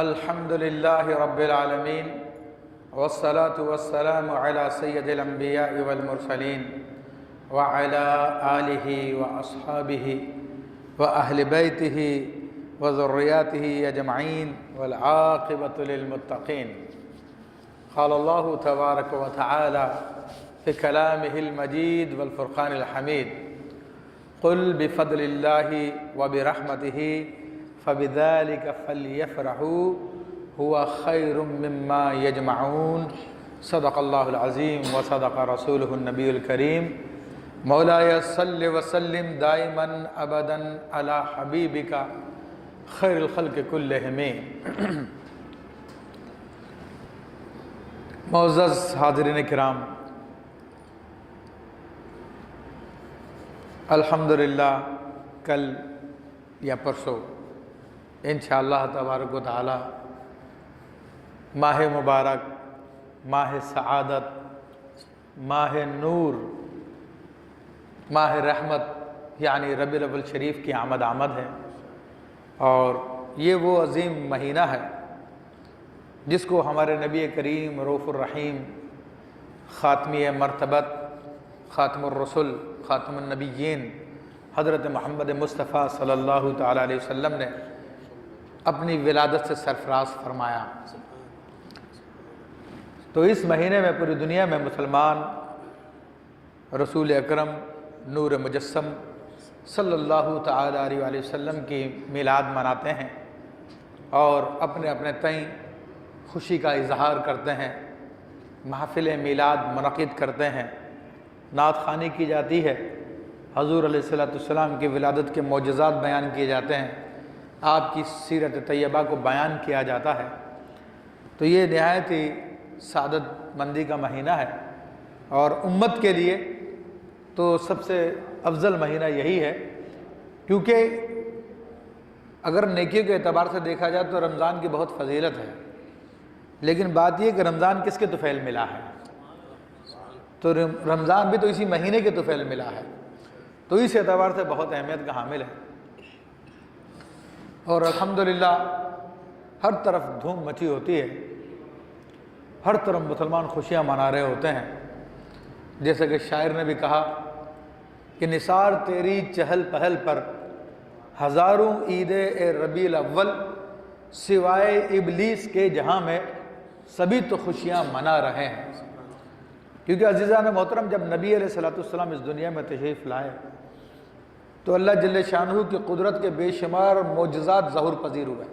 अल्हम्दुलिल्लाहि रब्बिल आलमीन वस्सलातु वस्सलामु अला सय्यदिल अंबिया वल मुरसलीन व अला आलिहि व अस्हाबिहि व अहलि बैतिहि व ज़ुर्रिय्यातिहि अजमईन वल आक़िबतु लिल मुत्तक़ीन। क़ाल अल्लाहु तबारक व तआला फ़ी कलामिहिल मजीद वल फ़ुरक़ानिल हमीद क़ुल बिफ़द्लिल्लाहि व बिरहमतिहि फ़बिज़ालिका फ़ल्यफ़रहू हुवा खैरुम मिम्मा यजमऊन। सदक़ल्लाहुल अज़ीम व सदक़ रसूलुहुन नबियुल करीम। मौलाय सल्लि व सल्लिम दाइमन अबदन अला हबीबिका खैरुल खल्क़ि कुल्लिहिम। मुअज़्ज़ज़ हाज़िरीन किराम, अल्हम्दुलिल्लाह कल या परसों इंशाअल्लाह तबारक व तआला माह मुबारक, माह सआदत, माह नूर, माह रहमत यानी रबीउल अव्वल शरीफ की आमद है। और ये वो अज़ीम महीना है जिसको हमारे नबी करीम रऊफ़ुर रहीम ख़ातमी मरतबत ख़ातमुर रसूल ख़ातमुन नबिय्यीन हज़रत मोहम्मद मुस्तफ़ा सल्लल्लाहु तआला अलैहि वसल्लम ने अपनी विलादत से सरफराज फरमाया। तो इस महीने में पूरी दुनिया में मुसलमान रसूल अकरम नूर मुजस्सम सल्लल्लाहु तआला अलैहि वसल्लम की मिलाद मनाते हैं और अपने अपने तय खुशी का इजहार करते हैं। महफ़िल मिलाद मुनक़िद करते हैं, नात ख़ानी की जाती है, हज़ूर अलैहिस्सलाम की विलादत के मोजज़ात बयान किए जाते हैं, आपकी सीरत तैयबा को बयान किया जाता है। तो ये नहायत ही सादत मंदी का महीना है और उम्मत के लिए तो सबसे अफजल महीना यही है, क्योंकि अगर नेकियों के एतबार से देखा जाए तो रमज़ान की बहुत फजीलत है, लेकिन बात यह कि रमज़ान किसके तुफ़ैल मिला है, तो रमज़ान भी तो इसी महीने के तुफ़ैल मिला है, तो इस एतबार से बहुत अहमियत का हामिल है। और अल्हम्दुलिल्लाह हर तरफ धूम मची होती है, हर तरफ मुसलमान खुशियाँ मना रहे होते हैं। जैसे कि शायर ने भी कहा कि निसार तेरी चहल पहल पर हज़ारों ईदे ए रबीउल अव्वल, सिवाय इबलीस के जहाँ में सभी तो खुशियाँ मना रहे हैं। क्योंकि अज़ीज़ान मोहतरम, जब नबी अलैहिस्सलाम इस दुनिया में तशरीफ़ लाए तो अल्लाह जल्ले शानहू की कुदरत के बेशुमार मोजज़ात ज़हूर पज़ीर हुए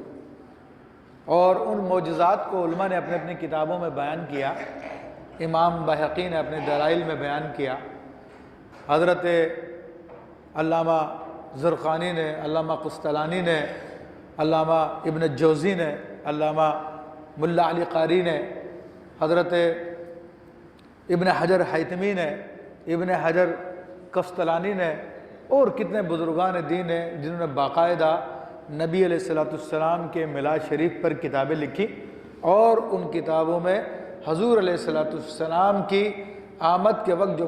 और उन मोजज़ात को उलमा ने अपने अपनी किताबों में बयान किया। इमाम बैहक़ी ने अपने दलाइल में बयान किया, हज़रत अल्लामा ज़ुरक़ानी ने, अल्लामा क़ुस्तलानी ने, अल्लामा इब्न जोज़ी ने, अल्लामा मुल्ला अली क़ारी ने, हज़रत इब्न हजर हैतमी ने, इब्न हजर कस्तलानी ने और कितने बुज़ुर्गान दीन हैं जिन्होंने बाकायदा नबी अलैहिस्सलाम के मिलाद शरीफ पर किताबें लिखी और उन किताबों में हज़ूर अलैहिस्सलाम की आमद के वक्त जो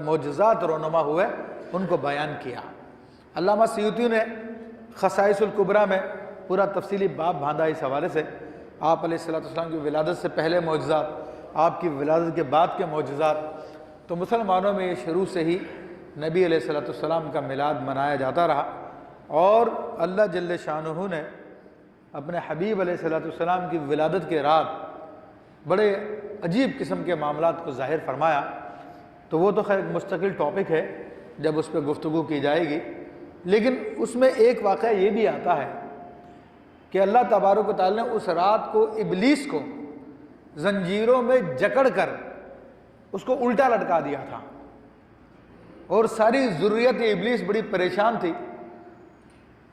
मोजज़ात रोनुमा हुए उनको बयान किया। अल्लामा सयूती ने ख़साइसुल कुबरा में पूरा तफसीली बाब बांधा इस हवाले से, आप अलैहिस्सलाम की विलादत से पहले मोजज़ात, आपकी विलादत के बाद के मोजज़ात। तो मुसलमानों में ये शुरू से ही नबी अलैहिस्सलाम का मिलाद मनाया जाता रहा और अल्लाह जल्ले शानुहु ने अपने हबीब अलैहिस्सलाम की विलादत के रात बड़े अजीब किस्म के मामलात को ज़ाहिर फरमाया। तो वो तो खैर मुस्तकिल टॉपिक है, जब उस पर गुफ्तगू की जाएगी। लेकिन उसमें एक वाक़या ये भी आता है कि अल्लाह तबारक व तआला ने उस रात को इबलीस को जंजीरों में जकड़ कर उसको उल्टा लटका दिया था और सारी ज़ुर्रियत इबलीस बड़ी परेशान थी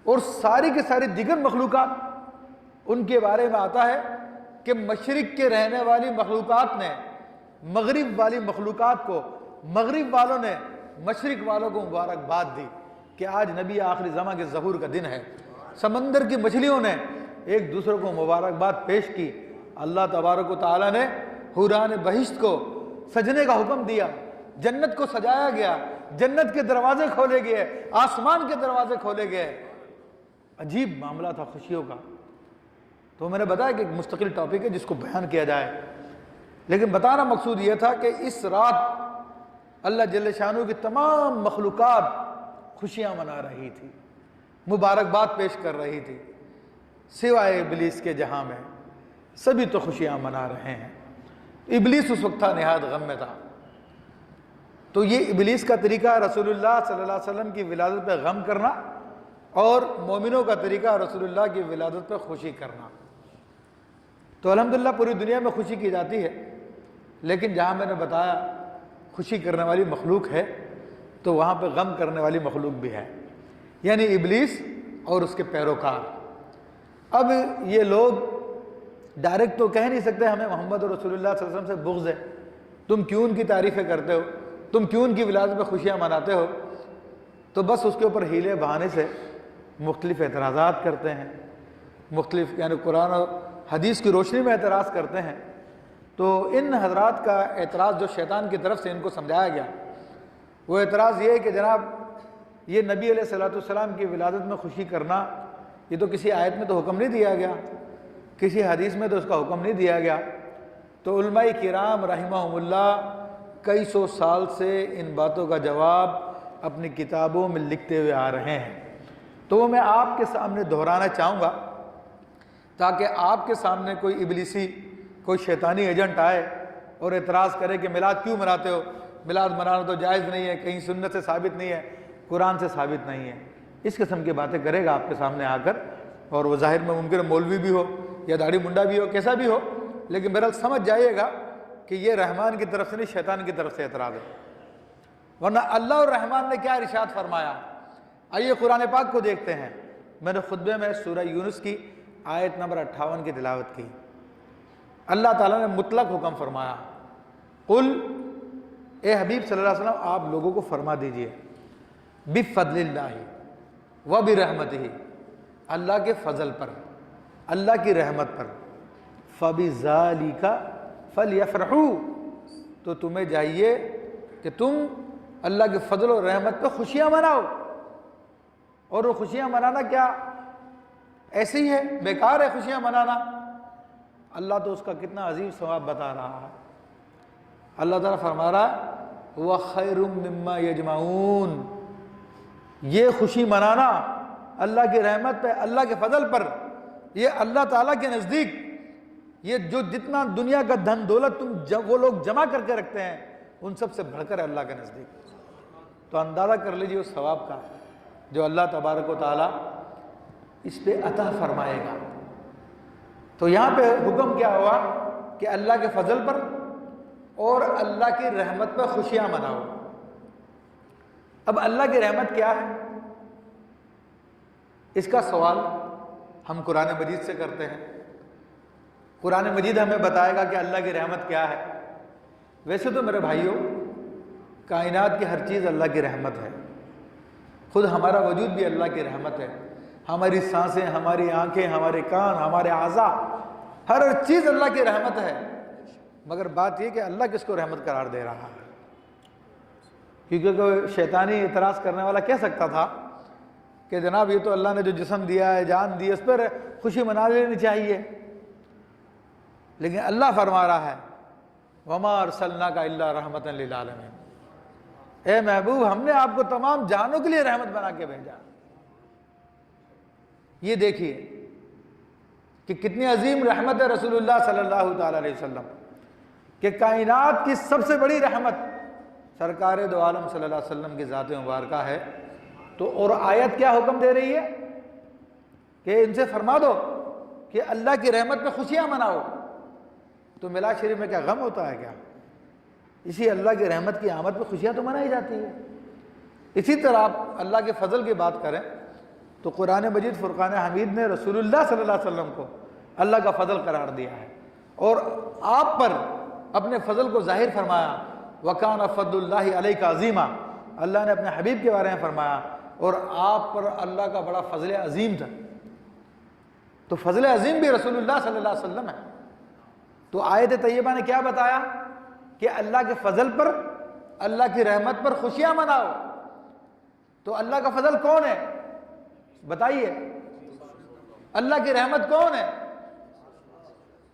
और सारी के सारी दिगर मखलूक़ात, उनके बारे में आता है कि मशरिक़ के रहने वाली मखलूक़ात ने मगरिब वाली मखलूक़ात को, मगरिब वालों ने मशरिक़ वालों को मुबारकबाद दी कि आज नबी आखिरी ज़मा के ज़हूर का दिन है। समंदर की मछलियों ने एक दूसरे को मुबारकबाद पेश की। अल्लाह तबारक व तआला ने हुरान बहिश्त को सजने का हुक्म दिया, जन्नत को सजाया गया, जन्नत के दरवाजे खोले गए, आसमान के दरवाजे खोले गए। अजीब मामला था खुशियों का। तो तो मैंने बताया कि एक मुस्तकिल टॉपिक है जिसको बयान किया जाए, लेकिन बताना मकसूद ये था कि इस रात अल्लाह जल्ल शानू की तमाम मखलूक़ात खुशियाँ मना रही थी, मुबारकबाद पेश कर रही थी, सिवाय इबलीस के जहाँ में सभी तो खुशियाँ मना रहे हैं। इबलीस उस वक्त था निहायत गम में था। तो ये इबलीस का तरीका रसूलुल्लाह सल्लल्लाहु अलैहि वसल्लम की विलादत पे गम करना और मोमिनों का तरीका रसूलुल्लाह की विलादत पे खुशी करना। तो अल्हम्दुलिल्लाह पूरी दुनिया में खुशी की जाती है, लेकिन जहाँ मैंने बताया खुशी करने वाली मखलूक है तो वहाँ पे गम करने वाली मखलूक भी है, यानी इबलीस और उसके पैरोकार। अब ये लोग डायरेक्ट तो कह नहीं सकते हमें मोहम्मद और रसूलुल्लाह सल्लल्लाहु अलैहि वसल्लम से बुग़्ज़ है, तुम क्यों उनकी तारीफ़ें करते हो, तुम क्यों उनकी विलादत में खुशियाँ मनाते हो। तो बस उसके ऊपर हीले बहाने से मुख्तलिफ़ एतराज़ात करते हैं, मुख्तलिफ़ यानी कुरान और हदीस की रोशनी में एतराज़ करते हैं। तो इन हज़रात का एतराज़ जो शैतान की तरफ से इनको समझाया गया, वो एतराज़ ये है कि जनाब ये नबी अलैहिस्सलाम की विलादत में खुशी करना, ये तो किसी आयत में तो हुक्म नहीं दिया गया, किसी हदीस में तो उसका हुक्म नहीं दिया गया। तो उलमाए किराम रहमहुमुल्लाह कई सौ साल से इन बातों का जवाब अपनी किताबों में लिखते हुए आ रहे हैं। तो वो मैं आपके सामने दोहराना चाहूँगा ताकि आपके सामने कोई इबलीसी, कोई शैतानी एजेंट आए और एतराज़ करे कि मिलाद क्यों मनाते हो, मिलाद मनाना तो जायज़ नहीं है, कहीं सुन्नत से साबित नहीं है, कुरान से साबित नहीं है, इस किस्म की बातें करेगा आपके सामने आकर। और वो ज़ाहिर में मुमकिन मौलवी भी हो या दाढ़ी मुंडा भी हो, कैसा भी हो, लेकिन बहरहाल समझ जाइएगा कि ये रहमान की तरफ से नहीं शैतान की तरफ से एतराज़ है। वरना अल्लाह और रहमान ने क्या इरशाद फरमाया, आइए कुरान पाक को देखते हैं। मैंने खुतबे में सूरह यूनुस की आयत नंबर 58 की तिलावत की। अल्लाह ताला ने मुतलक हुक्म फरमाया, कुल ए हबीब सल्लल्लाहु अलैहि वसल्लम आप लोगों को फरमा दीजिए, बिफ़ज़लिल्लाहि व बिरहमतिही, अल्लाह के फ़ज़ल पर, अल्लाह की रहमत पर, फ़बिज़ालिका फ़लयफ़रहू, तो तुम्हें चाहिए कि तुम अल्लाह के फ़ज़ल और रहमत पर खुशियाँ मनाओ। और वो खुशियाँ मनाना क्या ऐसे ही है, बेकार है खुशियाँ मनाना? अल्लाह तो उसका कितना अजीम सवाब बता रहा है। अल्लाह ताला फरमा रहा है व खैरुम मिम्मा यजमाऊन, ये खुशी मनाना अल्लाह की रहमत पे, अल्लाह के फजल पर, ये अल्लाह ताला के नज़दीक, ये जो जितना दुनिया का धन दौलत वो लोग जमा करके रखते हैं, उन सब से बढ़कर है अल्लाह के नज़दीक। तो अंदाज़ा कर लीजिए उस सवाब का जो अल्लाह तबारक व तआला इस पे अता फरमाएगा। तो यहाँ पे हुक्म क्या हुआ कि अल्लाह के फजल पर और अल्लाह की रहमत पर खुशियाँ मनाओ। अब अल्लाह की रहमत क्या है, इसका सवाल हम कुरान मजीद से करते हैं। कुरान मजीद हमें बताएगा कि अल्लाह की रहमत क्या है। वैसे तो मेरे भाइयों, कायनात की हर चीज़ अल्लाह की रहमत है, खुद हमारा वजूद भी अल्लाह की रहमत है, हमारी सांसें, हमारी आंखें, हमारे कान, हमारे आज़ा, हर चीज़ अल्लाह की रहमत है। मगर बात यह कि अल्लाह किसको रहमत करार दे रहा है, क्योंकि कोई शैतानी इतराज़ करने वाला कह सकता था कि जनाब ये तो अल्लाह ने जो जिस्म दिया है, जान दी है, उस पर खुशी मना लेनी चाहिए। लेकिन अल्लाह फरमा रहा है वमा अरसलनाका इल्ला रहमतन लिल आलमीन, ए महबूब हमने आपको तमाम जानों के लिए रहमत बना के भेजा। ये देखिए कि कितनी अजीम रहमत है रसूलुल्लाह सल्लल्लाहु ताला अलैहि वसल्लम कि कायनात की सबसे बड़ी रहमत सरकार दो आलम सल्लल्लाहु अलैहि वसल्लम की ज़ात मुबारका है। तो और आयत क्या हुक्म दे रही है कि इनसे फरमा दो कि अल्लाह की रहमत पे खुशियाँ मनाओ। तो मिलाद शरीफ में क्या गम होता है क्या? इसी अल्लाह की रहमत की आमद पे खुशियाँ तो मनाई जाती है। इसी तरह आप अल्लाह के फजल की बात करें तो कुरान मजीद फुरकान हमीद ने रसूलुल्लाह सल्लल्लाहु अलैहि वसल्लम को अल्लाह का फजल करार दिया है और आप पर अपने फजल को जाहिर फरमाया, वकान फदलुल्लाहि अलैका अज़ीमा, अल्लाह ने अपने हबीब के बारे में फरमाया और आप पर अल्लाह का बड़ा फजल अजीम था। तो फजल अजीम भी रसूलुल्लाह सल्लल्लाहु अलैहि वसल्लम है। तो आयत तैयबा ने क्या बताया कि अल्लाह के फजल पर, अल्लाह की रहमत पर खुशियां मनाओ। तो अल्लाह का फजल कौन है बताइए, अल्लाह की रहमत कौन है?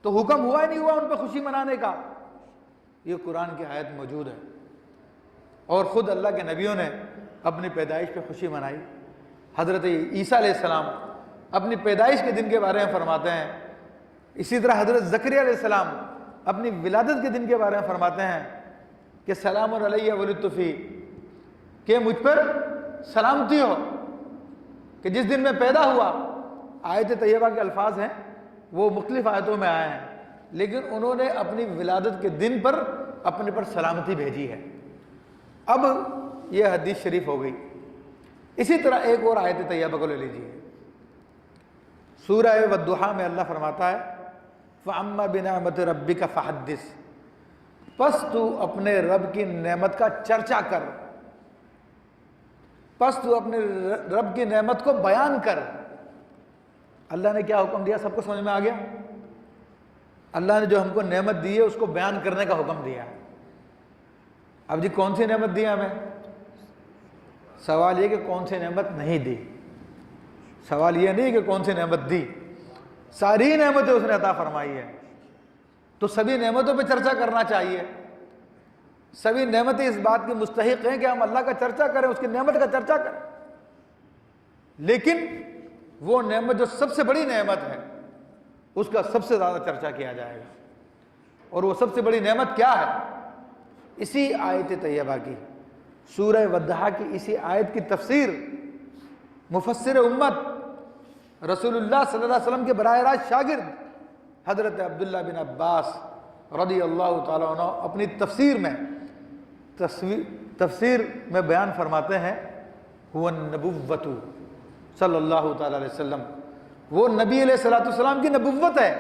तो हुक्म हुआ ही नहीं हुआ उन पर खुशी मनाने का। ये कुरान की आयत मौजूद है। और ख़ुद अल्लाह के नबियों ने अपनी पैदाइश पे खुशी मनाई। हज़रत ईसा अलैहिस्सलाम अपनी पैदाइश के दिन के बारे में फरमाते हैं। इसी तरह हज़रत ज़करिया अलैहिस्सलाम अपनी विलादत के दिन के बारे में फरमाते हैं कि सलामुन अलैया वलिदतु फी, कि मुझ पर सलामती हो कि जिस दिन मैं पैदा हुआ। आयत तैयबा के अल्फाज हैं वो मुख्तलिफ आयतों में आए हैं, लेकिन उन्होंने अपनी विलादत के दिन पर अपने पर सलामती भेजी है। अब यह हदीस शरीफ हो गई। इसी तरह एक और आयत तैयबा को ले लीजिए। सूरह वद्दुहा में अल्लाह फरमाता है फ़अम्मा बिनिअमति रब्बिका फ़हद्दिस, बस तू अपने रब की नेमत का चर्चा कर, बस तू अपने रब की नेमत को बयान कर। अल्लाह ने क्या हुक्म दिया, सबको समझ में आ गया। अल्लाह ने जो हमको नेमत दी है उसको बयान करने का हुक्म दिया। अब जी कौन सी नेमत दी हमें? सवाल ये कि कौन सी नेमत नहीं दी। सवाल ये नहीं कि कौन सी नेमत दी, सारी नेमतें उसने अता फरमाई है। तो सभी नेमतों पे चर्चा करना चाहिए। सभी नेमतें इस बात की मुस्तहिक हैं कि हम अल्लाह का चर्चा करें, उसकी नेमत का चर्चा करें। लेकिन वो नेमत जो सबसे बड़ी नेमत है उसका सबसे ज़्यादा चर्चा किया जाएगा। और वो सबसे बड़ी नेमत क्या है? इसी आयत तैयबा की, सूरह वद्दुहा की इसी आयत की तफसीर मुफस्सिर उम्मत रसूलुल्लाह सल्लल्लाहु अलैहि वसल्लम के बराह रास्त शागिर्द हज़रत अब्दुल्लाह बिन अब्बास रज़ियल्लाहु ताला अन्हु अपनी तफसीर में बयान फरमाते हैं हुवा नबुव्वतु सल्लल्लाहु ताला अलैहि वसल्लम, वो नबी अलैहिस्सलातु वस्सलाम की नबुव्वत है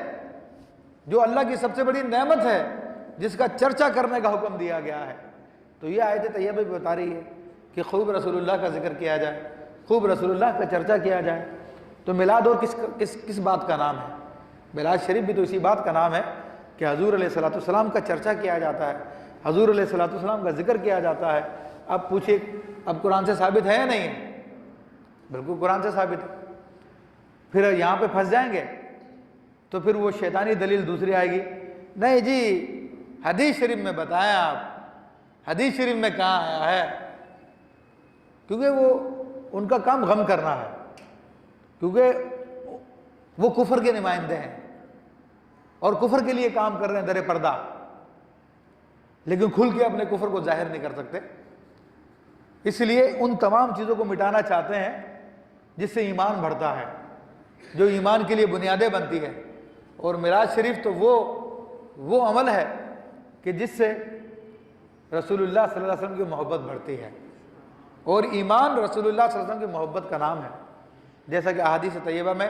जो अल्लाह की सबसे बड़ी नेमत है जिसका चर्चा करने का हुक्म दिया गया है। तो ये आयत तैयबा भी बता रही है कि खूब रसूलुल्लाह का जिक्र किया जाए, खूब रसूलुल्लाह का चर्चा किया जाए। तो मिलाद और किस बात का नाम है? मिलाद शरीफ भी तो इसी बात का नाम है कि हजूर अलैहिस्सलातु वस्सलाम का चर्चा किया जाता है, हजूर अलैहिस्सलातु वस्सलाम का जिक्र किया जाता है। अब पूछिए, अब कुरान से साबित है या नहीं है? बिल्कुल कुरान से साबित है। फिर यहाँ पे फंस जाएंगे तो फिर वो शैतानी दलील दूसरी आएगी, नहीं जी हदीस शरीफ में बताया, आप हदीस शरीफ में कहाँ आया है? क्योंकि वो उनका काम गम करना है, क्योंकि वो कुफर के नुमाइंदे हैं और कुफर के लिए काम कर रहे हैं दरे पर्दा, लेकिन खुल के अपने कुफर को जाहिर नहीं कर सकते। इसलिए उन तमाम चीज़ों को मिटाना चाहते हैं जिससे ईमान बढ़ता है, जो ईमान के लिए बुनियादें बनती है। और मिराज शरीफ तो वो अमल है कि जिससे रसूलुल्लाह सल्लल्लाहु अलैहि वसल्लम की मोहब्बत बढ़ती है। और ईमान रसूलुल्लाह सल्लल्लाहु अलैहि वसल्लम की मोहब्बत का नाम है, जैसा कि अहादीस तैयबा में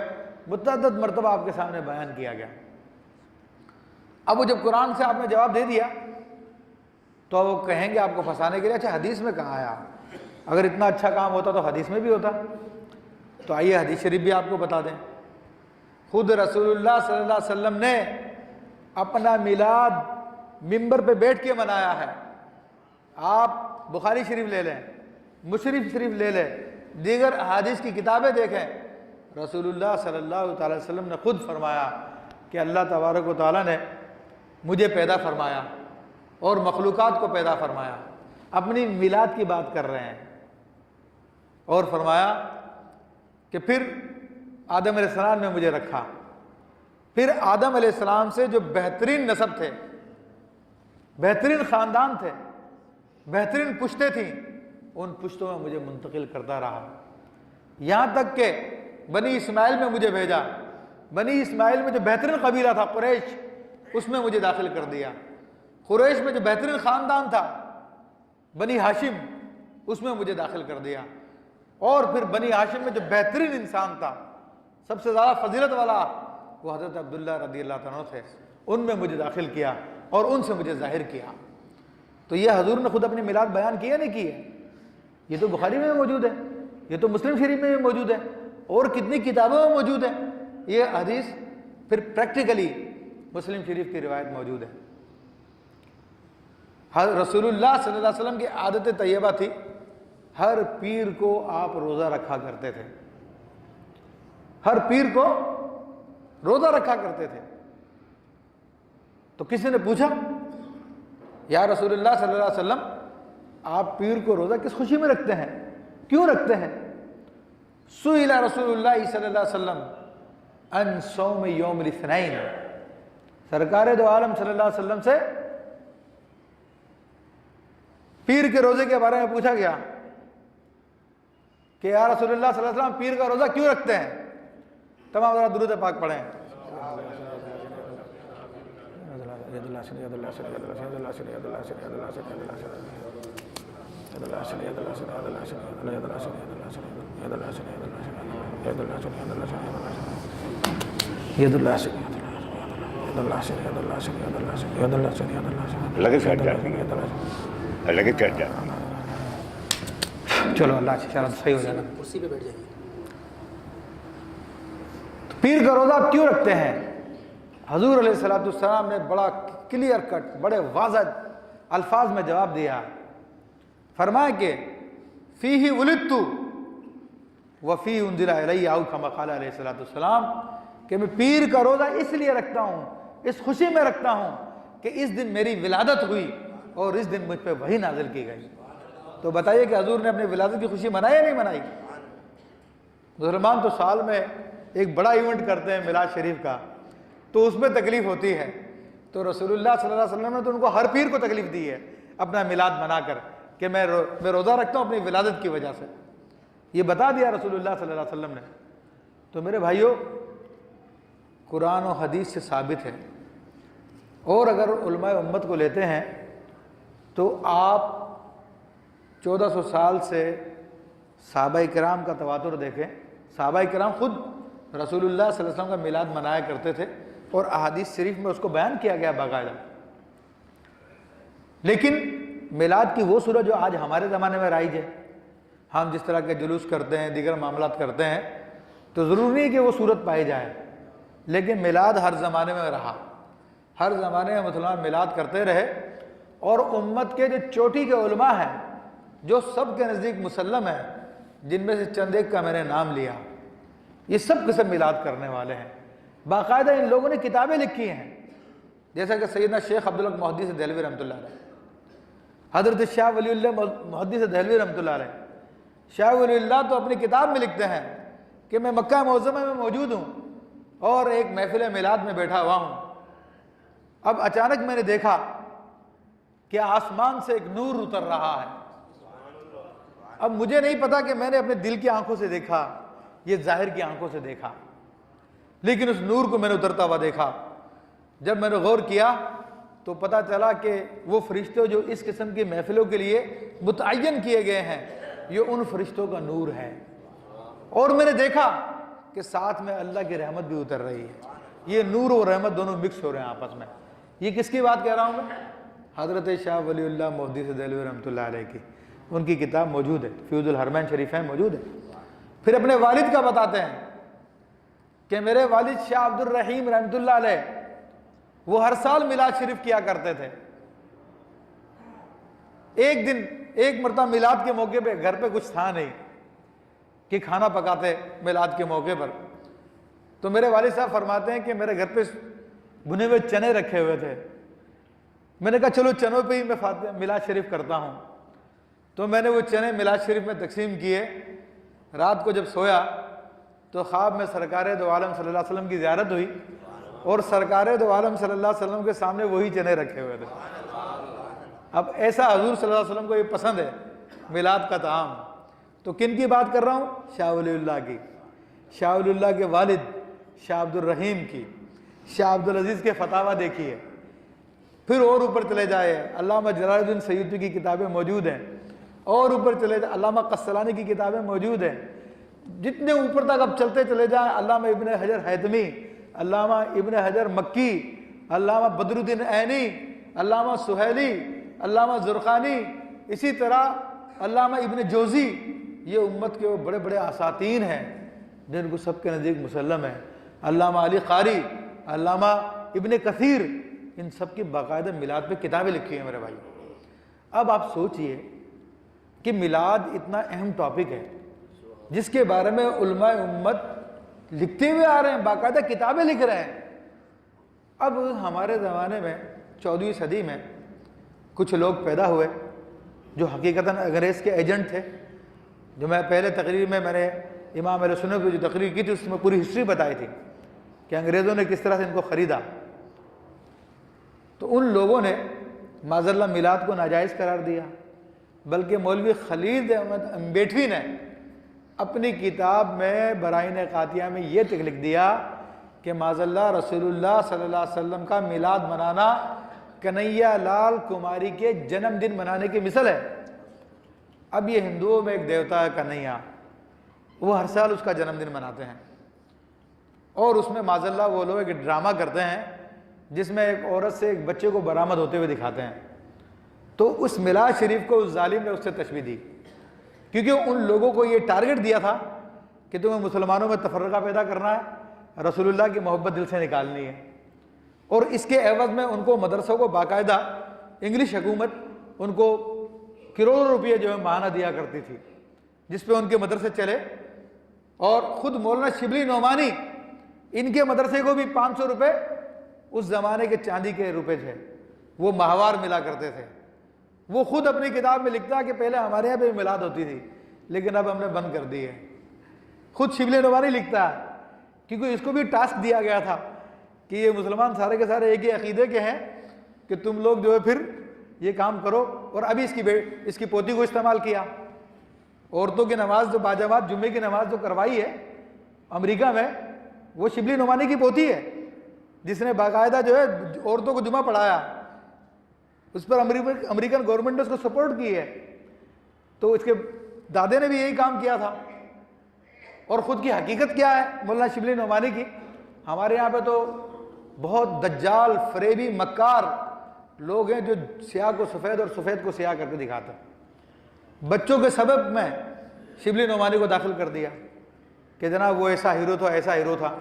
मुतअद्दिद मरतबा आपके सामने बयान किया गया। अब वो जब कुरान से आपने जवाब दे दिया तो वो कहेंगे आपको फंसाने के लिए, अच्छा हदीस में कहाँ आया? अगर इतना अच्छा काम होता तो हदीस में भी होता। तो आइए हदीस शरीफ भी आपको बता दें। खुद रसूलुल्लाह सल्लल्लाहु अलैहि वसल्लम ने अपना मिलाद मिंबर पे बैठ के मनाया है। आप बुखारी शरीफ ले लें, मुस्लिम शरीफ ले लें, दीगर अहादीस की किताबें देखें, रसूलुल्लाह सल्लल्लाहु अलैहि वसल्लम ने खुद फरमाया कि अल्लाह तबारक व तआला ने मुझे पैदा फरमाया और मखलूक़ात को पैदा फरमाया। अपनी मिलाद की बात कर रहे हैं और फरमाया कि फिर आदम अलैहिस्सलाम ने मुझे रखा, फिर आदम अलैहिस्सलाम से जो बेहतरीन नस्ब थे, बेहतरीन ख़ानदान थे, बेहतरीन पुश्तें थीं, उन पुश्तों में मुझे मुंतकिल करता रहा, यहाँ तक कि बनी इस्माइल में मुझे भेजा। बनी इस्माइल में जो बेहतरीन कबीला था कुरैश, उसमें मुझे दाखिल कर दिया। कुरैश में जो बेहतरीन ख़ानदान था बनी हाशिम, उसमें मुझे दाखिल कर दिया। और फिर बनी हाशिम में जो बेहतरीन इंसान था, सबसे ज़्यादा फजीलत वाला, वो हज़रत अब्दुल्लाह रज़ियल्लाहु अन्हु थे, उनमें मुझे दाखिल किया और उनसे मुझे जाहिर किया। तो ये हजूर ने खुद अपनी मिलाद बयान किया नहीं की है? ये तो बुखारी में मौजूद है, ये तो मुस्लिम शरीफ में भी मौजूद है, और कितनी किताबों में मौजूद है। ये हदीस फिर प्रैक्टिकली मुस्लिम शरीफ की रिवायत मौजूद है। रसूलुल्लाह सल्लल्लाहु अलैहि वसल्लम की आदत तैयबा थी, हर पीर को आप रोज़ा रखा करते थे, हर पीर को रोज़ा रखा करते थे। तो किसी ने पूछा, या रसूलुल्लाह सल्लल्लाहु अलैहि वसल्लम, आप पीर को रोज़ा किस खुशी में रखते हैं, क्यों रखते हैं? सुइला रसूलुल्लाह सल्लल्लाहु अलैहि वसल्लम अन सौम यौम इस्नैन, सरकार दो आलम सल्लल्लाहु अलैहि वसल्लम से पीर के रोजे के बारे में पूछा गया कि या रसूलुल्लाह सल्लल्लाहु अलैहि वसल्लम पीर का रोजा क्यों रखते हैं। तमाम जरा दुरूद पाक पढ़ें। लगे चढ़ जाए। चलो अल्लाह से शायद सही हो जाना, कुर्सी पे बैठ जाइए। तो पीर का रोजा आप क्यों रखते हैं? हजूर अलैहिस्सलाम ने बड़ा क्लियर कट, बड़े वाज़ह अल्फाज में जवाब दिया। फरमाया कि फीही वुलिदतु व फीही उन्ज़िला इलैया औ कमा क़ाला अलैहिस्सलाम, कि मैं पीर का रोजा इसलिए रखता हूँ, इस खुशी में रखता हूँ कि इस दिन मेरी विलादत हुई और इस दिन मुझ पर वही नाजिल की गई। तो बताइए कि हजूर ने अपनी विलादत की खुशी मनाई या नहीं मनाई? मुसलमान तो साल में एक बड़ा इवेंट करते हैं मिलाद शरीफ का, तो उसमें तकलीफ होती है। तो रसूलुल्लाह सल्लल्लाहु अलैहि वसल्लम ने तो उनको हर पीर को तकलीफ दी है अपना मिलाद मनाकर कि मैं रोज़ा रखता हूँ अपनी विलादत की वजह से। ये बता दिया रसूलुल्लाह सल्लल्लाहु अलैहि वसल्लम ने। तो मेरे भाइयों, कुरान और हदीस से साबित है, और अगर उलमाए उम्मत को लेते हैं तो आप 1400 साल से सहाबा किराम का तवातुर देखें। सहाबा किराम खुद रसूलुल्लाह सल्लल्लाहु अलैहि वसल्लम का मिलाद मनाया करते थे और अहादीस शरीफ में उसको बयान किया गया बाकायदा। लेकिन मिलाद की वो सूरत जो आज हमारे ज़माने में राइज है, हम जिस तरह के जुलूस करते हैं, दीगर मामलात करते हैं, तो ज़रूरी नहीं कि वो सूरत पाई जाए, लेकिन मिलाद हर ज़माने में रहा। हर ज़माने में मुसलमान मिलाद करते रहे और उम्मत के जो चोटी के उलमा हैं, जो सब के नज़दीक मुसल्लम है, जिनमें से चंद एक का मैंने नाम लिया, ये सब किस्म मिलाद करने वाले हैं। बाकायदा इन लोगों ने किताबें लिखी हैं, जैसा कि सैयदना शेख अब्दुल हक मुहद्दिस देहलवी रहमतुल्लाह अलैह, हज़रत शाह वलीउल्लाह मुहद्दिस देहलवी रहमतुल्लाह अलैह। शाह वलीउल्लाह तो अपनी किताब में लिखते हैं कि मैं मक्का मुअज़्ज़मा में मौजूद हूँ और एक महफिल मिलाद में बैठा हुआ हूँ। अब अचानक मैंने देखा कि आसमान से एक नूर उतर रहा है। अब मुझे नहीं पता कि मैंने अपने दिल की आंखों से देखा, ये जाहिर की आंखों से देखा, लेकिन उस नूर को मैंने उतरता हुआ देखा। जब मैंने गौर किया तो पता चला कि वो फरिश्ते जो इस किस्म की महफिलों के लिए मुतअय्यन किए गए हैं, ये उन फरिश्तों का नूर है। और मैंने देखा कि साथ में अल्लाह की रहमत भी उतर रही है। ये नूर और रहमत दोनों मिक्स हो रहे हैं आपस में। ये किसकी बात कह रहा हूँ मैं? हज़रत शाह वलीउल्लाह मुहद्दिस देहलवी रहमतुल्लाह अलैह की। उनकी किताब मौजूद है, फ्यूज़ुल हरमैन शरीफैन मौजूद है। फिर अपने वालिद का बताते हैं कि मेरे वालिद शाह अब्दुल रहीम रहमतुल्लाह अलैह, वो हर साल मिलाद शरीफ किया करते थे। एक दिन एक मरतबा मिलाद के मौके पे घर पे कुछ था नहीं कि खाना पकाते मिलाद के मौके पर, तो मेरे वालिद साहब फरमाते हैं कि मेरे घर पे भुने हुए चने रखे हुए थे। मैंने कहा चलो चनों पे ही मैं मिलाद शरीफ करता हूँ। तो मैंने वो चने मिलाद शरीफ में तकसीम किए। रात को जब सोया तो ख्वाब में सरकार दो आलम सल्लल्लाहु अलैहि वसल्लम की ज़ियारत हुई और सरकार दो आलम सल्लल्लाहु अलैहि वसल्लम के सामने वही चने रखे हुए थे। अब ऐसा हजूर सल्लल्लाहु अलैहि वसल्लम को ये पसंद है मिलाद का ताम। तो किन की बात कर रहा हूँ? शाह वलीउल्लाह की, शाह वलीउल्लाह के वालिद शाह अब्दुल रहीम की। शाह अब्दुल अजीज़ के फतावा देखिए। फिर और ऊपर चले जाए, अल्लामा जलालुद्दीन सय्यूती की किताबें मौजूद हैं। और ऊपर चले जाए, अल्लामा कस्सलानी की किताबें मौजूद हैं। जितने ऊपर तक अब चलते चले जाएं, अल्लामा इब्न हजर हैतमी, अल्लामा इब्न हजर मक्की, अल्लामा बदरुद्दीन ऐनी, अल्लामा सुहैली, अल्लामा ज़ुरक़ानी, इसी तरह अल्लामा इब्न जोज़ी, ये उम्मत के वो बड़े बड़े असातीन हैं जिनको सबके नज़दीक मुसल्लम है। अल्लामा अली क़ारी, अल्लामा इब्न कसीर, इन सब की बाकायदा मिलाद पे किताबें लिखी हैं मेरे भाई। अब आप सोचिए कि मिलाद इतना अहम टॉपिक है जिसके बारे में उलमाए उम्मत लिखते हुए आ रहे हैं, बाकायदा किताबें लिख रहे हैं। अब हमारे ज़माने में 14वीं सदी में कुछ लोग पैदा हुए जो हकीकतन अंग्रेज़ के एजेंट थे। जो मैं पहले तकरीर में मैंने इमाम अहले सुन्नत की जो तकरीर की थी उसमें पूरी हिस्ट्री बताई थी कि अंग्रेज़ों ने किस तरह से इनको ख़रीदा। तो उन लोगों ने माज़ल्ला मिलाद को नाजायज़ करार दिया, बल्कि मौलवी खलीद अहमद अम्बेठवी ने अपनी किताब में बराइन क़ातिया में ये तक लिख दिया कि माज़ल्ला रसूलुल्लाह सल्लल्लाहु अलैहि वसल्लम का मिलाद मनाना कन्हैया लाल कुमारी के जन्मदिन मनाने की मिसल है। अब ये हिंदुओं में एक देवता है कन्हैया, वो हर साल उसका जन्मदिन मनाते हैं और उसमें माज़ल्ला वो लोग एक ड्रामा करते हैं जिसमें एक औरत से एक बच्चे को बरामद होते हुए दिखाते हैं। तो उस मिलाद शरीफ को उस जालिम ने उससे तशबीह दी, क्योंकि उन लोगों को ये टारगेट दिया था कि तुम्हें मुसलमानों में तफर्रका पैदा करना है, रसूलुल्लाह की मोहब्बत दिल से निकालनी है। और इसके एवज में उनको मदरसों को बाकायदा इंग्लिश हुकूमत उनको करोड़ों रुपये जो है माहाना दिया करती थी, जिस पे उनके मदरसे चले। और ख़ुद मौलाना शिबली नोमानी इनके मदरसे को भी 500 रुपये उस ज़माने के चांदी के रुपए थे, वो माहवार मिला करते थे। वो ख़ुद अपनी किताब में लिखता कि पहले हमारे यहाँ पे मिलाद होती थी लेकिन अब हमने बंद कर दी है। ख़ुद शिबली नोमानी लिखता है, क्योंकि इसको भी टास्क दिया गया था कि ये मुसलमान सारे के सारे एक ही अकीदे के हैं कि तुम लोग जो है फिर ये काम करो। और अभी इसकी पोती को इस्तेमाल किया, औरतों की नमाज जो बाजमात जुम्मे की नमाज जो करवाई है अमेरिका में, वो शिबली नोमानी की पोती है जिसने बाकायदा जो है औरतों को जुमा पढ़ाया। उस पर अमेरिकन गवर्नमेंट ने उसको सपोर्ट की है। तो इसके दादे ने भी यही काम किया था। और ख़ुद की हकीकत क्या है मौलाना शिबली नोमानी की, हमारे यहाँ पे तो बहुत दज्जाल फरेबी मक्कार लोग हैं जो स्याह को सफ़ेद और सफ़ेद को स्याह करके दिखाते हैं। बच्चों के सबब में शिबली नोमानी को दाखिल कर दिया कि जनाब वो ऐसा हीरो था, ऐसा हीरो था।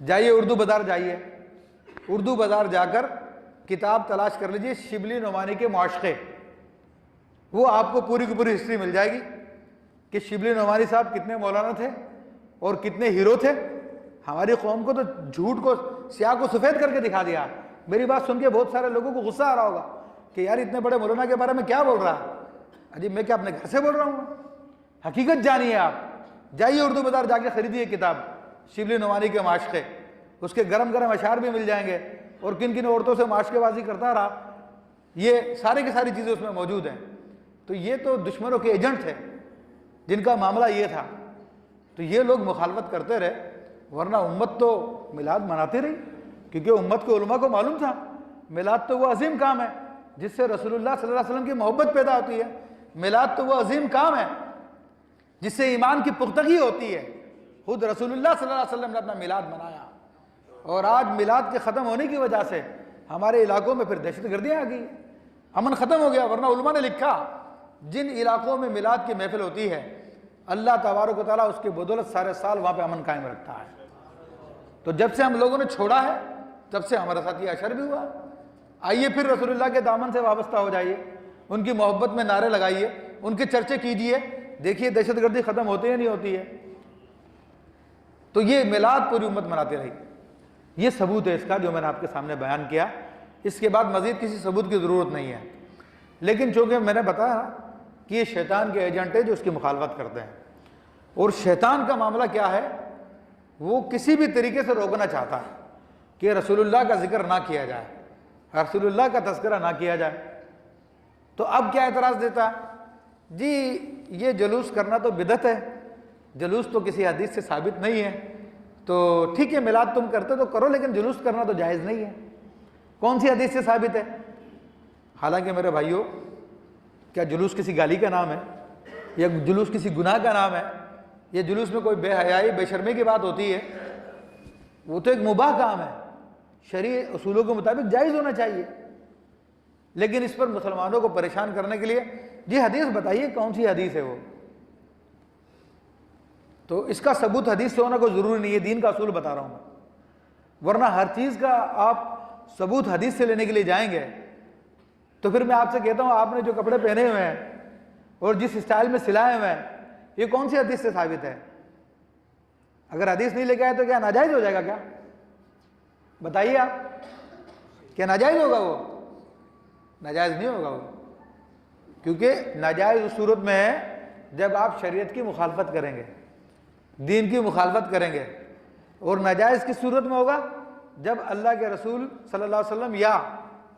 जाइए उर्दू बाज़ार, जाइए उर्दू बाज़ार जाकर किताब तलाश कर लीजिए शिबली नोमानी के मुआशक़े, वो आपको पूरी की पूरी हिस्ट्री मिल जाएगी कि शिबली नोमानी साहब कितने मौलाना थे और कितने हीरो थे। हमारी कौम को तो झूठ को स्याह को सफ़ेद करके दिखा दिया। मेरी बात सुन के बहुत सारे लोगों को गुस्सा आ रहा होगा कि यार इतने बड़े मौलाना के बारे में क्या बोल रहा है। अजी मैं क्या अपने घर से बोल रहा हूँ? हकीकत जानिए आप, जाइए उर्दू बाज़ार जाके ख़रीदिए किताब शिबली नोमानी के माशक़े, उसके गरम गरम अशार भी मिल जाएंगे और किन किन औरतों से माशक़ेबाजी करता रहा, ये सारी की सारी चीज़ें उसमें मौजूद हैं। तो ये तो दुश्मनों के एजेंट थे जिनका मामला ये था। तो ये लोग मुखालफत करते रहे, वरना उम्मत तो मिलाद मनाती रही, क्योंकि उम्मत के उलमा को मालूम था मिलाद तो वो अजीम काम है जिससे रसूलुल्लाह सल्लल्लाहु अलैहि वसल्लम की मोहब्बत पैदा होती है। मिलाद तो वो अजीम काम है जिससे ईमान की पुख्तगी होती है। खुद रसूलुल्लाह सल्लल्लाहु अलैहि वसल्लम ने अपना मिलाद मनाया, और आज मिलाद के ख़त्म होने की वजह से हमारे इलाकों में फिर दहशतगर्दियाँ आ गई, अमन ख़त्म हो गया। वरना उलमा ने लिखा जिन इलाकों में मिलाद की महफिल होती है अल्लाह तबारक व तआला उसके बदौलत सारे साल वहाँ पे अमन कायम रखता है। तो जब से हम लोगों ने छोड़ा है तब से हमारे साथ ये असर भी हुआ। आइए फिर रसूलुल्लाह के दामन से वाबस्ता हो जाइए, उनकी मोहब्बत में नारे लगाइए, उनके चर्चे कीजिए, देखिए दहशतगर्दी ख़त्म होती है नहीं होती है। तो ये मिलाद पूरी उम्मत मनाती रही। ये सबूत है इसका जो मैंने आपके सामने बयान किया। इसके बाद मज़ीद किसी सबूत की ज़रूरत नहीं है। लेकिन चूँकि मैंने बताया कि ये शैतान के एजेंट है जो उसकी मुखालफत करते हैं, और शैतान का मामला क्या है, वो किसी भी तरीके से रोकना चाहता है कि रसूलुल्लाह का जिक्र ना किया जाए, रसूलुल्लाह का तज़किरा ना किया जाए। तो अब क्या एतराज़ देता है जी, ये जुलूस करना तो बिदअत है, जुलूस तो किसी हदीस से साबित नहीं है, तो ठीक है मिलाद तुम करते तो करो, लेकिन जुलूस करना तो जायज़ नहीं है। कौन सी हदीस से साबित है? हालांकि मेरे भाइयों, क्या जुलूस किसी गाली का नाम है या जुलूस किसी गुनाह का नाम है? ये जुलूस में कोई बेहयाई बेशर्मी की बात होती है? वो तो एक मुबाह काम है, शरीय उसूलों के मुताबिक जायज़ होना चाहिए। लेकिन इस पर मुसलमानों को परेशान करने के लिए जी हदीस बताइए, कौन सी हदीस है वो? तो इसका सबूत हदीस से होना कोई ज़रूरी नहीं है, दीन का असूल बता रहा हूँ मैं। वरना हर चीज़ का आप सबूत हदीस से लेने के लिए जाएंगे तो फिर मैं आपसे कहता हूँ आपने जो कपड़े पहने हुए हैं और जिस स्टाइल में सिलाए हुए हैं, ये कौन सी हदीस से साबित है? अगर हदीस नहीं लेके आए तो क्या नाजायज़ हो जाएगा क्या? बताइए आप। क्या नाजायज़ होगा वो? नाजायज़ नहीं होगा वो, क्योंकि नाजायज़ उस सूरत में है जब आप शरीयत की मुखालफत करेंगे, दीन की मुखालफत करेंगे। और नाजायज़ किस सूरत में होगा? जब अल्लाह के रसूल सल्लल्लाहु अलैहि वसल्लम या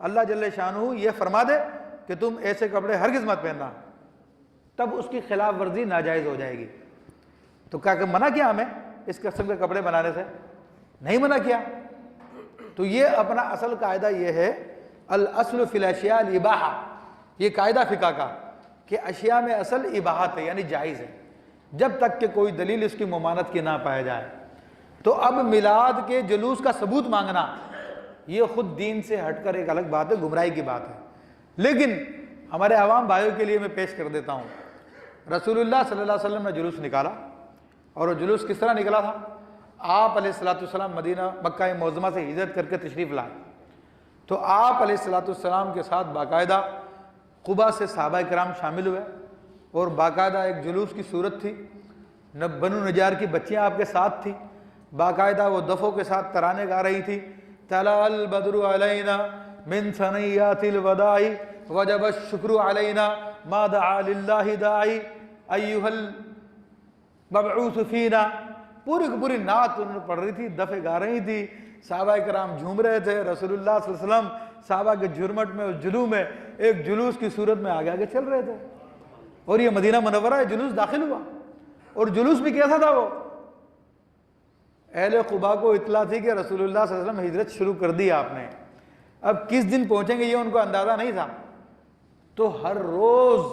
अल्लाह जल्ले शानहू ये फरमा दे कि तुम ऐसे कपड़े हरगिज़ मत पहनना, तब उसकी खिलाफ वर्जी नाजायज़ हो जाएगी। तो क्या मना किया हमें इस किस्म के कपड़े बनाने से? नहीं मना किया। तो ये अपना असल कायदा ये है, अल अस्ल फिल अशिया अल इबाहा, ये कायदा फ़िक़ा का कि अशिया में असल इबाहत है, यानी जायज़ है, जब तक कि कोई दलील इसकी मुमानत की ना पाया जाए। तो अब मिलाद के जुलूस का सबूत मांगना ये खुद दीन से हटकर एक अलग बात है, गुमराही की बात है। लेकिन हमारे आवाम भाइयों के लिए मैं पेश कर देता हूँ, रसूलुल्लाह सल्लल्लाहु अलैहि वसल्लम ने जुलूस निकाला, और वो जुलूस किस तरह निकला था? आप अलैहिस्सलाम मदीना मक्का मुअज़्ज़मा से हिजरत करके तशरीफ़ लाए, तो आप अलैहिस्सलाम के साथ बाकायदा कुबा से सहाबा किराम शामिल हुए, और बाकायदा एक जुलूस की सूरत थी। बनु नजार की बच्चियाँ आपके साथ थी, बाकायदा वो दफ़ों के साथ तराने गा रही थी, तलाल बदरु अलैना मिन सनियातिल वदाई वजब शुक्र अलैना मा दआ लिल्लाहि दाई अय्युहल मबऊस फीना। पूरी की पूरी नात उन्होंने पढ़ रही थी, दफ़े गा रही थी, सहाबा किराम झूम रहे थे, रसूलुल्लाह सल्लल्लाहु अलैहि वसल्लम सहाबा के झुरमट में, उस जुलूस में, एक जुलूस की सूरत में आगे आगे चल रहे थे। और ये मदीना मुनव्वरा जुलूस दाखिल हुआ, और जुलूस भी कैसा था? वो अहले कुबा को इत्तला थी कि रसूलुल्लाह सल्लल्लाहु अलैहि वसल्लम हिजरत शुरू कर दी आपने, अब किस दिन पहुंचेंगे ये उनको अंदाज़ा नहीं था। तो हर रोज़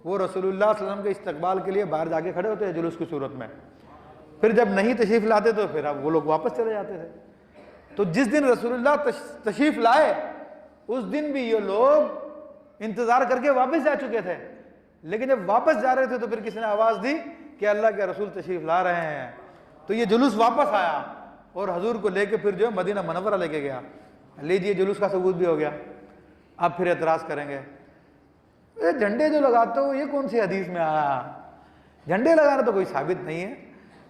वो रसूलुल्लाह सल्लल्लाहु अलैहि वसल्लम के इस्तकबाल के लिए बाहर जाके खड़े होते हैं जुलूस की सूरत में। फिर जब नहीं तशरीफ़ लाते तो फिर अब वो लोग वापस चले जाते थे। तो जिस दिन रसूलुल्लाह तशरीफ़ लाए उस दिन भी ये लोग इंतज़ार करके वापस जा चुके थे, लेकिन जब वापस जा रहे थे तो फिर किसी ने आवाज़ दी कि अल्लाह के रसूल तशरीफ़ ला रहे हैं। तो ये जुलूस वापस आया और हजूर को लेके फिर जो है मदीना मुनव्वरा लेके गया। लीजिए जुलूस का सबूत भी हो गया। अब फिर एतराज़ करेंगे, ये झंडे जो लगाते हो ये कौन सी हदीस में आया? झंडे लगाना तो कोई साबित नहीं है।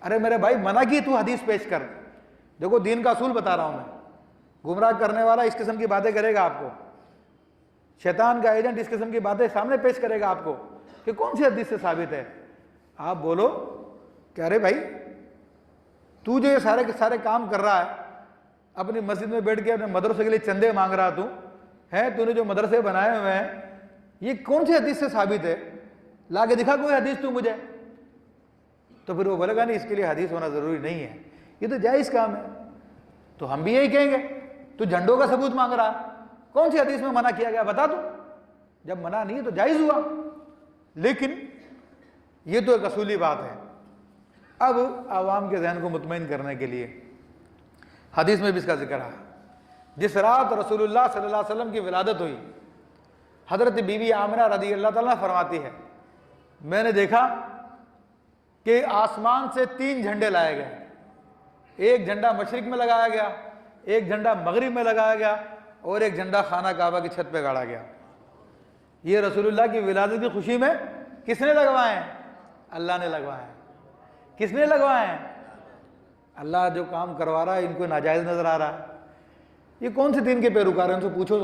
अरे मेरे भाई मना की तू हदीस पेश कर। देखो दीन का असूल बता रहा हूँ मैं, गुमराह करने वाला इस किस्म की बातें करेगा आपको, शैतान का एजेंट इस किस्म की बातें सामने पेश करेगा आपको कि कौन सी हदीस से साबित है। आप बोलो कि अरे भाई तू जो ये सारे के सारे काम कर रहा है, अपनी मस्जिद में बैठ के अपने मदरसे के लिए चंदे मांग रहा तू है, तूने जो मदरसे बनाए हुए हैं ये कौन सी हदीस से साबित है? ला के दिखा कोई हदीस तू मुझे। तो फिर वो बोलेगा नहीं इसके लिए हदीस होना ज़रूरी नहीं है, ये तो जायज़ काम है। तो हम भी यही कहेंगे, तू झंडों का सबूत मांग रहा, कौन सी हदीस में मना किया गया बता दो। जब मना नहीं है तो जायज़ हुआ। लेकिन ये तो एक असूली बात है। अब आवाम के जहन को मुतमईन करने के लिए हदीस में भी इसका जिक्र है। जिस रात रसूलुल्लाह सल्लल्लाहु अलैहि वसल्लम की विलादत हुई, हज़रत बीबी आमिना रज़ी अल्लाह ताला फरमाती है, मैंने देखा कि आसमान से 3 झंडे लाए गए। एक झंडा मशरिक में लगाया गया, एक झंडा मगरिब में लगाया गया, और एक झंडा खाना काबा की छत पे गाड़ा गया। ये रसूलुल्लाह की विलादत की खुशी में किसने लगवाए हैं? अल्लाह ने लगवाए हैं। किसने लगवाए हैं? अल्लाह जो काम करवा रहा है इनको नाजायज़ नज़र आ रहा है। ये कौन से दीन के पैरोकार हैं? उनसे पूछो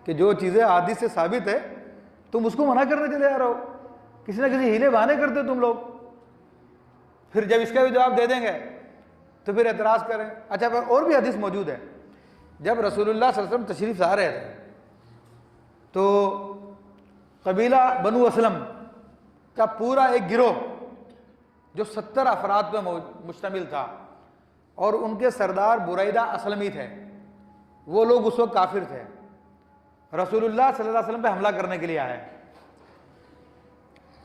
कि जो चीज़ें हदीस से साबित है तुम उसको मना करने चले जा रहे हो। किसी ना किसी हीले बहाने करते हो तुम लोग। फिर जब इसका भी जवाब दे देंगे तो फिर एतराज़ करें। अच्छा पर और भी हदीस मौजूद है, जब रसूलुल्लाह सल्लल्लाहु अलैहि वसल्लम तशरीफ़ ला रहे थे तो कबीला बनु असलम का पूरा एक गिरोह जो 70 अफराद पर मुश्तमिल था, और उनके सरदार बुरैदा असलमी थे, वो लोग उस वक्त काफिर थे। रसूलुल्लाह सल्लल्लाहु अलैहि वसल्लम पे हमला करने के लिए आए।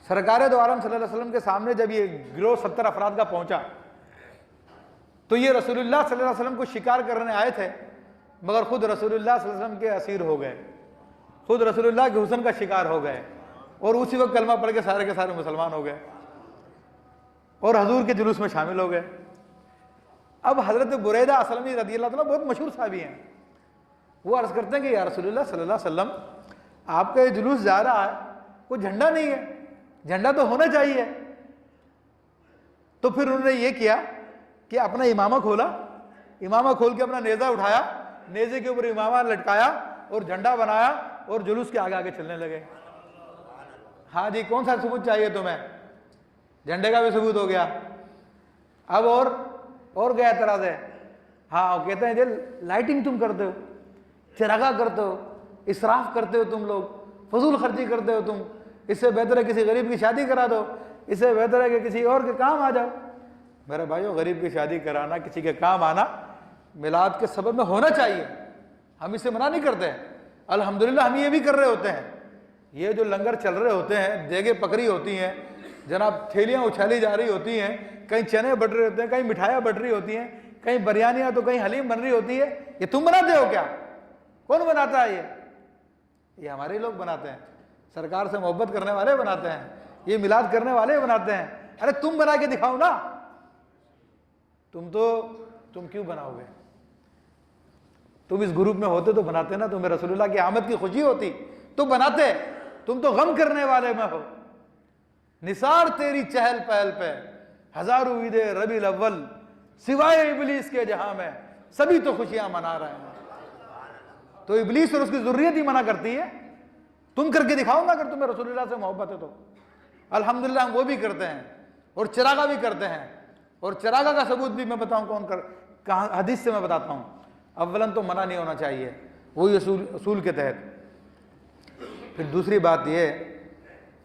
सरकार दो आलम सल्लल्लाहु अलैहि वसल्लम के सामने जब ये गिरोह 70 अफराद का पहुंचा तो ये रसूलुल्लाह सल्लल्लाहु अलैहि वसल्लम को शिकार करने आए थे, मगर खुद रसूलुल्लाह सल्लल्लाहु अलैहि वसल्लम के असीर हो गए, खुद रसूलुल्लाह के हुस्न का शिकार हो गए, और उसी वक्त कलमा पढ़ के सारे मुसलमान हो गए और हजूर के जुलूस में शामिल हो गए। अब हज़रत बुरैदा असलमी रज़ी अल्लाह ताला बहुत मशहूर साहबी हैं। वो अर्ज़ करते हैं कि या रसूलुल्लाह सल्लल्लाहु अलैहि वसल्लम आपका ये जुलूस जा रहा है, कोई झंडा नहीं है, झंडा तो होना चाहिए। तो फिर उन्होंने ये किया कि अपना इमामा खोला, इमामा खोल के अपना नेज़ा उठाया नेज़े के ऊपर इमामा लटकाया और झंडा बनाया और जुलूस के आगे आगे चलने लगे। हाँ जी, कौन सा सबूत चाहिए तुम्हें? झंडे का भी सबूत हो गया। अब और क्या एतराज है? हाँ, वो कहते हैं जी लाइटिंग तुम करते हो, चिरागा करते हो, इसराफ करते हो, तुम लोग फजूल खर्ची करते हो तुम, इससे बेहतर है किसी गरीब की शादी करा दो, इससे बेहतर है कि किसी और के काम आ जाओ। मेरे भाइयों, गरीब की शादी कराना, किसी के काम आना मिलाद के सबब में होना चाहिए, हम इसे मना नहीं करते हैं। अल्हम्दुलिल्लाह हम ये भी कर रहे होते हैं। ये जो लंगर चल रहे होते हैं, देगे पकड़ी होती हैं जनाब, थैलियाँ उछाली जा रही होती हैं, कहीं चने बट रहे होते हैं, कहीं मिठाइयाँ बट रही होती हैं, कहीं बिरयानियाँ तो कहीं हलीम बन रही होती है। ये तुम बनाते हो क्या? कौन बनाता है ये हमारे लोग बनाते हैं, सरकार से मोहब्बत करने वाले बनाते हैं, ये मिलाद करने वाले बनाते हैं। अरे तुम बना के दिखाओ ना। तुम क्यों बनाओगे? तुम इस ग्रुप में होते तो बनाते ना, तुम्हें रसूलुल्लाह की आमद की खुशी होती तो बनाते। तुम तो गम करने वाले में हो। निसार तेरी चहल पहल पे हजारों ईदे रबीउल अव्वल, सिवाय इबलीस के जहां में सभी तो खुशियां मना रहे हैं। तो इबलीस और उसकी ज़ुर्रियत ही मना करती है। तुम करके दिखाओ ना, अगर तुम्हें रसूलुल्लाह से मोहब्बत है तो। अल्हम्दुलिल्लाह हम वो भी करते हैं और चिरागा भी करते हैं। और चिरागा का सबूत भी मैं बताऊं कहाँ, हदीस से मैं बताता हूं। अव्वलन तो मना नहीं होना चाहिए, वही असूल के तहत। फिर दूसरी बात यह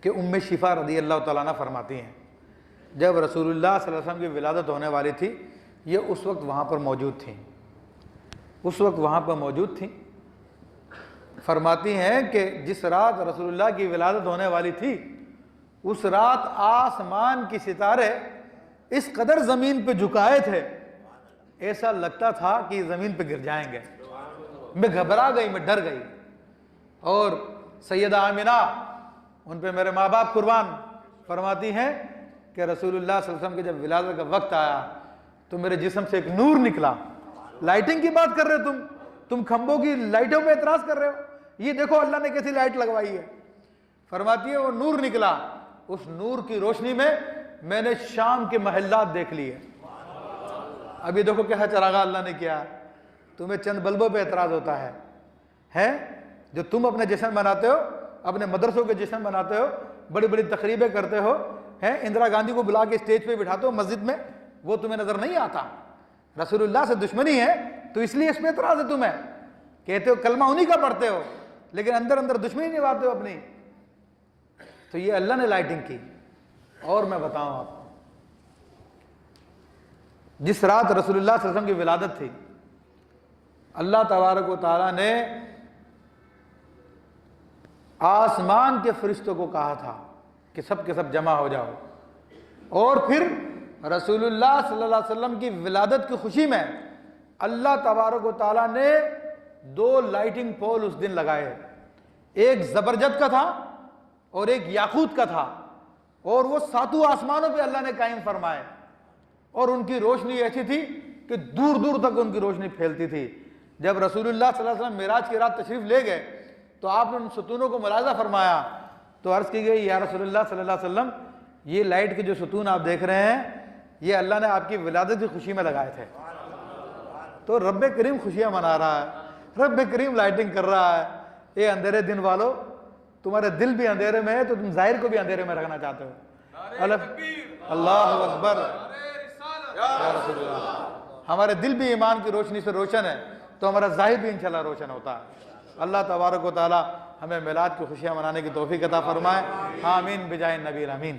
कि उम्मे शिफा रज़ी अल्लाह तआला अन्हा फरमाती हैं, जब रसूलुल्लाह सल्लल्लाहु अलैहि वसल्लम की विलादत होने वाली थी, ये उस वक्त वहाँ पर मौजूद थी। फरमाती हैं कि जिस रात रसूलुल्लाह की विलादत होने वाली थी, उस रात आसमान की सितारे इस कदर ज़मीन पे झुकाए थे, ऐसा लगता था कि ज़मीन पे गिर जाएंगे। मैं घबरा गई, मैं डर गई। और सैयदा आमिना, उन पे मेरे माँ बाप कुर्बान, फरमाती हैं कि रसूलुल्लाह सल्लल्लाहु अलैहि वसल्लम के जब विलादत का वक्त आया तो मेरे जिस्म से एक नूर निकला। लाइटिंग की बात कर रहे हो तुम खंभों की लाइटों पे एतराज कर रहे हो? ये देखो अल्लाह ने कैसी लाइट लगवाई है। फरमाती है वो नूर निकला, उस नूर की रोशनी में मैंने शाम के महल्लात देख लिए। अभी देखो कैसा चरागा अल्लाह ने किया। तुम्हें चंद बल्बों पे एतराज होता है जो तुम अपने जश्न मनाते हो, अपने मदरसों के जश्न मनाते हो, बड़ी बड़ी तकरीबें करते हो, हैं इंदिरा गांधी को बुला के स्टेज पे बिठाते हो मस्जिद में, वो तुम्हें नजर नहीं आता। रसूलुल्लाह से दुश्मनी है तो इसलिए इसमें एतराज है तुम्हें। कहते हो कलमा उन्हीं का पढ़ते हो, लेकिन अंदर अंदर दुश्मनी निभाते हो अपनी। तो ये अल्लाह ने लाइटिंग की। और मैं बताऊं आपको, जिस रात रसूलुल्लाह सल्लल्लाहु अलैहि वसल्लम की विलादत थी, अल्लाह तबारक व तआला ने आसमान के फरिश्तों को कहा था कि सब के सब जमा हो जाओ। और फिर रसूलुल्लाह सल्लल्लाहु अलैहि वसल्लम की विलादत की खुशी में अल्लाह तबारक व तआला ने 2 लाइटिंग पोल उस दिन लगाए। एक जबरजद का था और एक याकूत का था, और वो 7 आसमानों पे अल्लाह ने कायम फरमाए। और उनकी रोशनी ऐसी थी कि दूर दूर तक उनकी रोशनी फैलती थी। जब रसूलुल्लाह सल्लल्लाहु अलैहि वसल्लम मेराज की रात तशरीफ ले गए तो आपने उन सतूनों को मुलाजा फरमाया। तो अर्ज़ की गई, या रसूलुल्लाह सल्लल्लाहु अलैहि वसल्लम, ये लाइट के जो सतून आप देख रहे हैं, ये अल्लाह ने आपकी विलादत की खुशी में लगाए थे। तो रब करीम खुशियाँ मना रहा है, रब करीम लाइटिंग कर रहा है। ये अंधेरे दिन वालों, तुम्हारे दिल भी अंधेरे में है तो तुम जाहिर को भी अंधेरे में रखना चाहते हो। अल्लाह अकबर, या रसूलुल्लाह। हमारे दिल भी ईमान की रोशनी से रोशन है तो हमारा जाहिर भी इंशाल्लाह रोशन होता है। अल्लाह तबारक व तआला हमें मिलाद की खुशियाँ मनाने की तौफीक अता फरमाए। आमीन बिजाए नबी आमीन।